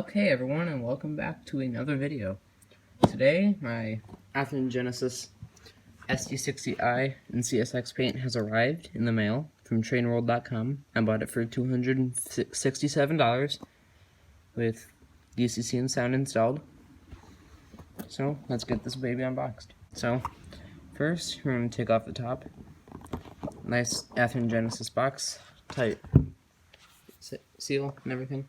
Okay everyone, and welcome back to another video. Today, my Athearn Genesis SD60i in CSX paint has arrived in the mail from trainworld.com. I bought it for $267 with DCC and sound installed. So, let's get this baby unboxed. So, first, we're going to take off the top. Nice Athearn Genesis box, tight seal and everything.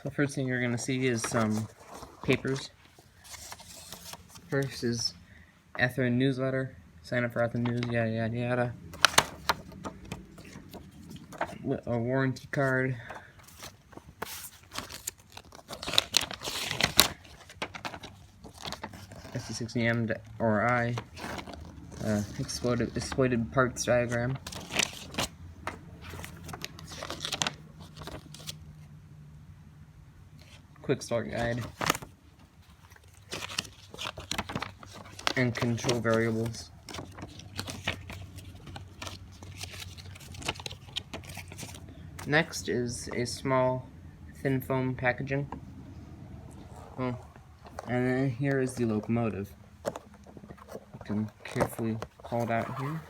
The first thing you're going to see is some papers. First is Athearn newsletter, sign up for Athearn news, yada yada yada. A warranty card. SD60M or I. Exploited parts diagram. Quick start guide, and control variables. Next is a small thin foam packaging. Oh, and then here is the locomotive. You can carefully pull it out here.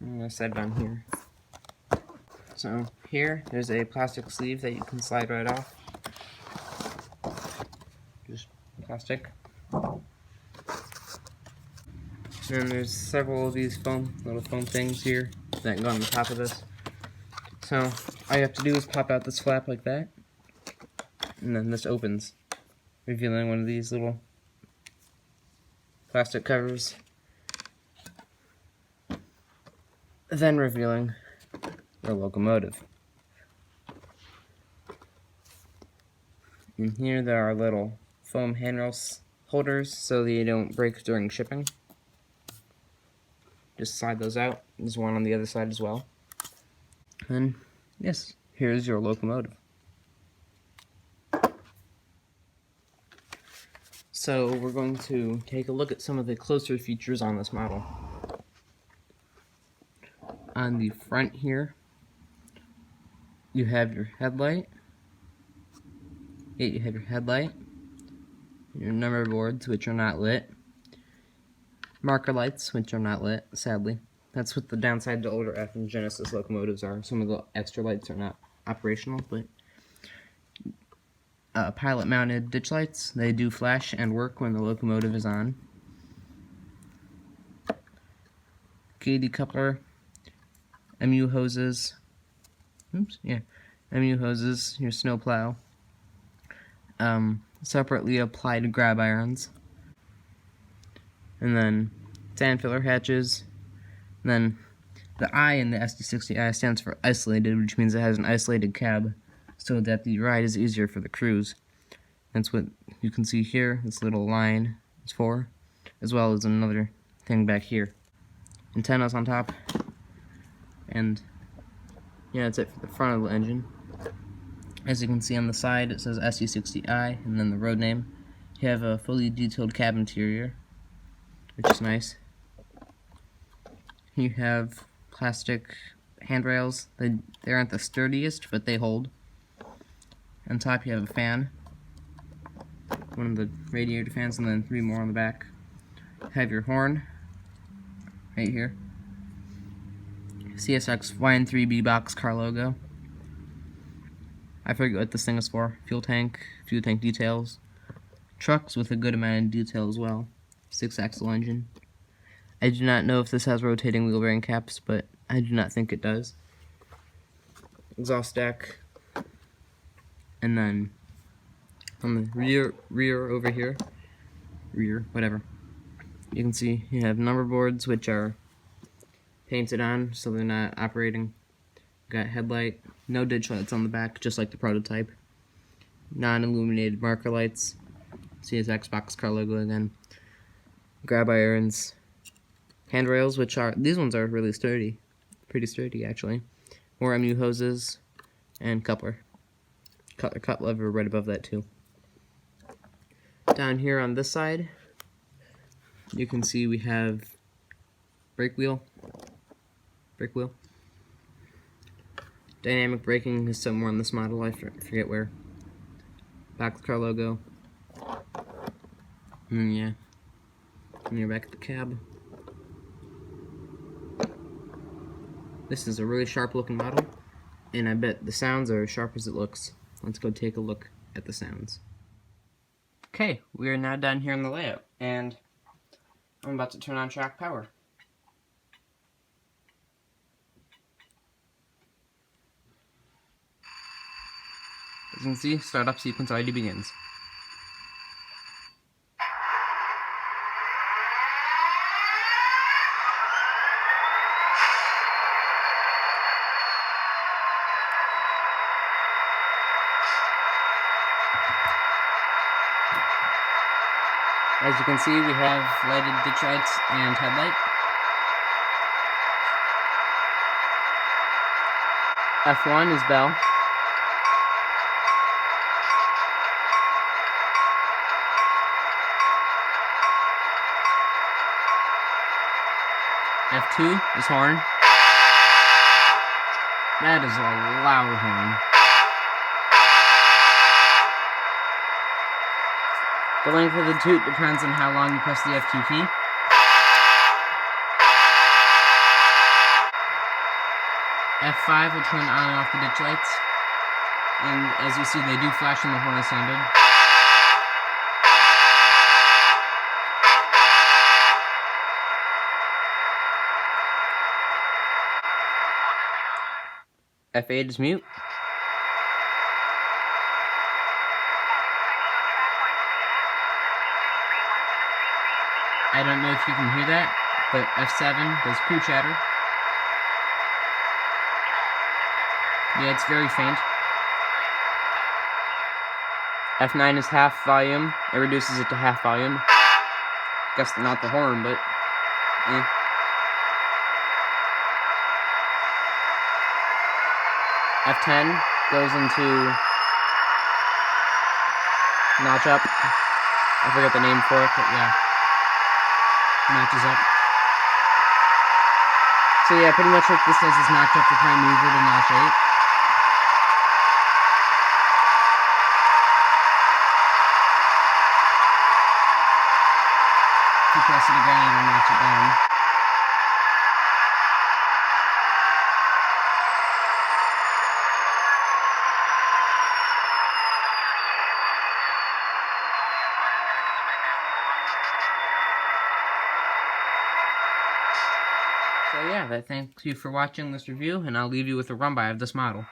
I'm going to set it on here. So here, there's a plastic sleeve that you can slide right off. Just plastic. And there's several of these little foam things here that go on the top of this. So all you have to do is pop out this flap like that, and then this opens, revealing one of these little plastic covers. Then revealing the locomotive. And here there are little foam handrail holders so that you don't break during shipping. Just slide those out. There's one on the other side as well. And yes, here's your locomotive. So we're going to take a look at some of the closer features on this model. On the front here, you have your headlight. You have your headlight, your number boards, which are not lit, marker lights, which are not lit, sadly. That's what the downside to older Athearn Genesis locomotives are. Some of the extra lights are not operational, but pilot-mounted ditch lights, they do flash and work when the locomotive is on. KD coupler. MU hoses, MU hoses, your snow plow, separately applied grab irons, and then sand filler hatches. And then the I in the SD60i stands for isolated, which means it has an isolated cab, so that the ride is easier for the crews. That's what you can see here, this little line is for, as well as another thing back here. Antennas on top. And yeah, that's it for the front of the engine. As you can see on the side, it says SD60i and then the road name. You have a fully detailed cab interior, which is nice. You have plastic handrails. They aren't the sturdiest, but they hold. On top you have a fan, one of the radiator fans, and then 3 more on the back. You have your horn right here. CSX YN3B boxcar logo. I forget what this thing is for. Fuel tank details. Trucks with a good amount of detail as well. 6-axle engine. I do not know if this has rotating wheel bearing caps, but I do not think it does. Exhaust deck. And then on the rear over here, whatever, you can see you have number boards, which are painted on so they're not operating. Got headlight, no ditch lights on the back, just like the prototype. Non-illuminated marker lights, CSX boxcar logo again. Grab irons, handrails, these ones are really sturdy, pretty sturdy actually. More MU hoses, and coupler. Cut lever right above that too. Down here on this side, you can see we have brake wheel. Dynamic braking is somewhere on this model, I forget where. Back of the car logo. Yeah. And you're back at the cab. This is a really sharp looking model, and I bet the sounds are as sharp as it looks. Let's go take a look at the sounds. Okay, we are now down here in the layout, and I'm about to turn on track power. As you can see, startup sequence already begins. As you can see, we have lighted ditch lights and headlight. F1 is bell. F2 is horn. That is a loud horn. The length of the toot depends on how long you press the F2 key. F5 will turn on and off the ditch lights. And as you see, they do flash when the horn is sounded. F8 is mute. I don't know if you can hear that, but F7 does crew chatter. Yeah, it's very faint. F9 is half volume. It reduces it to half volume. Guess not the horn, but F10 goes into notch up. I forget the name for it, but yeah. Notches up. So yeah, pretty much what this does is notch up the prime mover to notch 8. If you press it again, it'll notch it down. So yeah, thank you for watching this review, and I'll leave you with a run-by of this model.